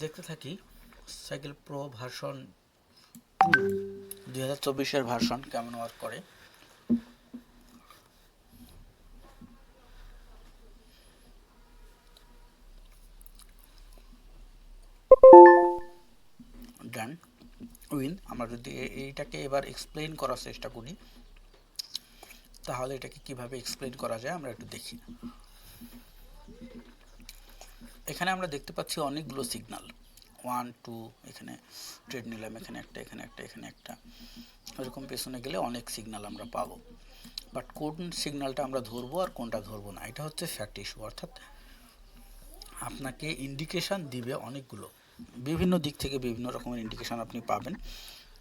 দেখতে থাকি cycle pro version 2024 এর ভার্সন কেমন ওয়ার্ক করে। ডান উইন। আমরা যদি এইটাকে এবার এক্সপ্লেইন করার চেষ্টা করি তাহলে এটাকে কিভাবে এক্সপ্লেইন করা যায় আমরা একটু দেখি। এখানে আমরা দেখতে পাচ্ছি অনেকগুলো সিগন্যাল 1 2, এখানে ট্রেড নিলাম, এখানে একটা, এখানে একটা, এখানে একটা, এরকম পেছনে গেলে অনেক সিগন্যাল আমরা পাবো। বাট কোন সিগন্যালটা আমরা ধরবো আর কোনটা ধরবো না, এটা হচ্ছে ফ্যাক্ট ইস্যু। অর্থাৎ আপনাকে ইন্ডিকেশন দিবে অনেকগুলো, বিভিন্ন দিক থেকে বিভিন্ন রকমের ইন্ডিকেশন আপনি পাবেন।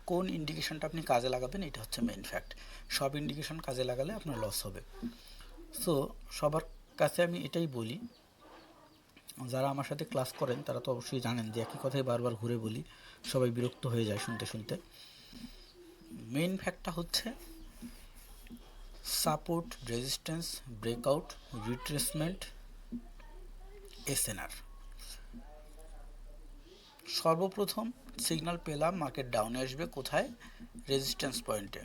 কোন ইন্ডিকেশনটা আপনি কাজে লাগাবেন এটা হচ্ছে মেইন ফ্যাক্ট। সব ইন্ডিকেশন কাজে লাগালে আপনার লস হবে। সো সবার কাছে আমি এটাই বলি, যারা আমার সাথে ক্লাস করেন তারা তো অবশ্যই জানেন যে একই কথাই বারবার ঘুরে বলি, সবাই বিরক্ত হয়ে যায় শুনতে শুনতে। মেইন ফ্যাক্টটা হচ্ছে support, resistance, breakout, retracement, SNR. সর্বপ্রথম সিগন্যাল পেলাম মার্কেট ডাউনে আসবে কোথায়, রেজিস্ট্যান্স পয়েন্টে।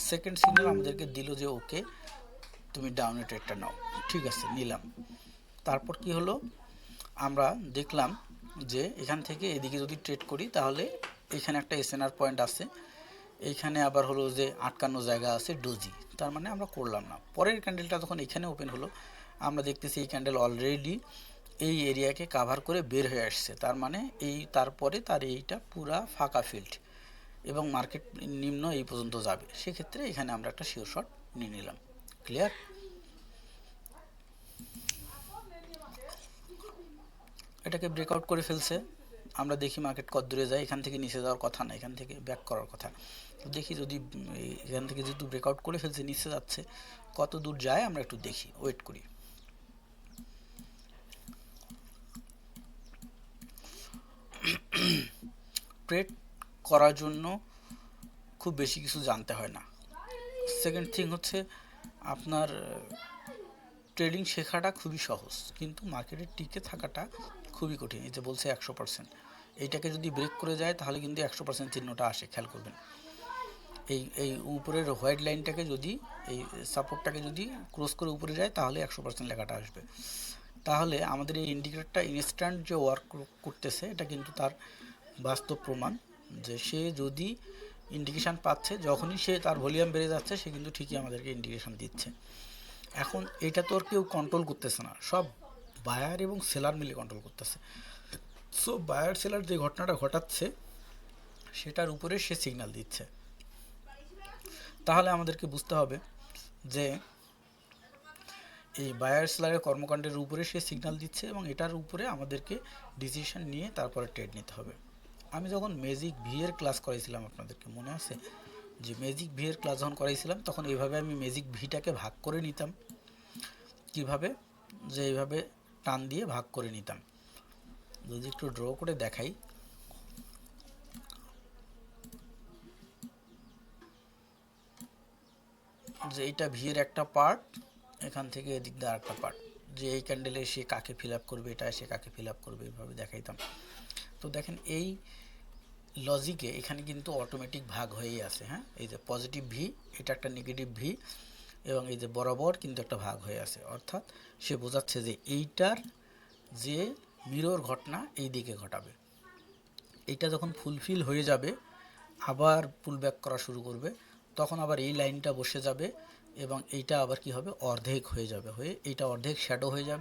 সেকেন্ড সিগন্যাল আমাদেরকে দিল যে ওকে তুমি ডাউনে ট্রেডটা নাও, ঠিক আছে নিলাম। তারপর কি হলো, আমরা দেখলাম যে এখান থেকে এদিকে যদি ট্রেড করি তাহলে এখানে একটা এসএনআর পয়েন্ট আছে, এইখানে আবার হলো যে আটকানো জায়গা আছে ডোজি, তার মানে আমরা করলাম না। পরের ক্যান্ডেলটা যখন এখানে ওপেন হলো আমরা দেখতেছি এই ক্যান্ডেল অলরেডি এই এরিয়াকে কাভার করে বের হয়ে আসছে, তার মানে এই তারপরে তার এইটা পুরা ফাঁকা ফিল্ড এবং মার্কেট নিম্ন এই পর্যন্ত যাবে। সেক্ষেত্রে এখানে আমরা একটা শিওর শট নিয়ে নিলাম। ক্লিয়ার? এটাকে ব্রেকআউট করে ফেলছে, আমরা দেখি মার্কেট কত দূরে যায়। এখান থেকে নিচে যাওয়ার কথা না, এখান থেকে ব্যাক করার কথা। দেখি যদি এখান থেকে যেহেতু ব্রেকআউট করে ফেলছে নিচে যাচ্ছে, কত দূর যায় আমরা একটু দেখি, ওয়েট করি। ট্রেড করার জন্য খুব বেশি কিছু জানতে হয় না। সেকেন্ড থিং হচ্ছে আপনার ট্রেডিং শেখাটা খুবই সহজ, কিন্তু মার্কেটে টিকে থাকাটা খুবই কঠিন। এই যে বলছে 100%, এইটাকে যদি ব্রেক করে যায় তাহলে কিন্তু 100% চিহ্নটা আসে, খেয়াল করবেন। এই উপরের হোয়াইট লাইনটাকে যদি, এই সাপোর্টটাকে যদি ক্রস করে উপরে যায় তাহলে 100% লেখাটা আসবে। তাহলে আমাদের এই ইন্ডিকেটরটা ইনস্ট্যান্ট যে ওয়ার্ক করতেছে এটা কিন্তু তার বাস্তব প্রমাণ, যে সে যদি ইন্ডিকেশান পাচ্ছে যখনই সে তার ভলিউম বেড়ে যাচ্ছে সে কিন্তু ঠিকই আমাদেরকে ইন্ডিকেশান দিচ্ছে। এখন এটা তো আর কেউ কন্ট্রোল করতেছে না, সব বায়ার এবং সেলার মিলে কন্ট্রোল করতেছে। সো বায়ার সেলার যে ঘটনাটা ঘটাচ্ছে সেটার উপরে সে সিগন্যাল দিচ্ছে। তাহলে আমাদেরকে বুঝতে হবে যে এই বায়ার সেলারের কর্মকাণ্ডের উপরে সে সিগন্যাল দিচ্ছে এবং এটার উপরে আমাদেরকে ডিসিশন নিয়ে তারপরে ট্রেড নিতে হবে। আমি যখন ম্যাজিক ভি এর ক্লাস করাইছিলাম আপনাদেরকে মনে আছে, যে ম্যাজিক ভি এর ক্লাস যখন করাইছিলাম তখন এইভাবে আমি ম্যাজিক ভিটাকে ভাগ করে নিতাম। কিভাবে, যে এইভাবে টান দিয়ে ভাগ করে নিতাম। যদি একটু ড্র করে দেখাই, যে এইটা ভি এর একটা পার্ট, এখান থেকে এদিক দিয়ে আরেকটা পার্ট, যে এই ক্যান্ডেলে সে কাকে ফিল আপ করবে, এটা সে কাকে ফিল আপ করবে, এইভাবে দেখাইতাম। তো দেখেন এই লজিকে এখানে কিন্তু অটোমেটিক ভাগ হয়েই আছে। হ্যাঁ, এই যে পজিটিভ ভি, এটা একটা নেগেটিভ ভি, এবং এই যে বরাবর কিন্তু একটা ভাগ হয়ে আছে। অর্থাৎ সে বোঝাচ্ছে যে এইটার যে মিরর ঘটনা এই দিকে ঘটাবে, এইটা যখন ফুলফিল হয়ে যাবে আবার পুল ব্যাক করা শুরু করবে, তখন আবার এই লাইনটা বসে যাবে এবং এইটা আবার কি হবে, অর্ধেক হয়ে যাবে, হয়ে এইটা অর্ধেক শ্যাডো হয়ে যাবে।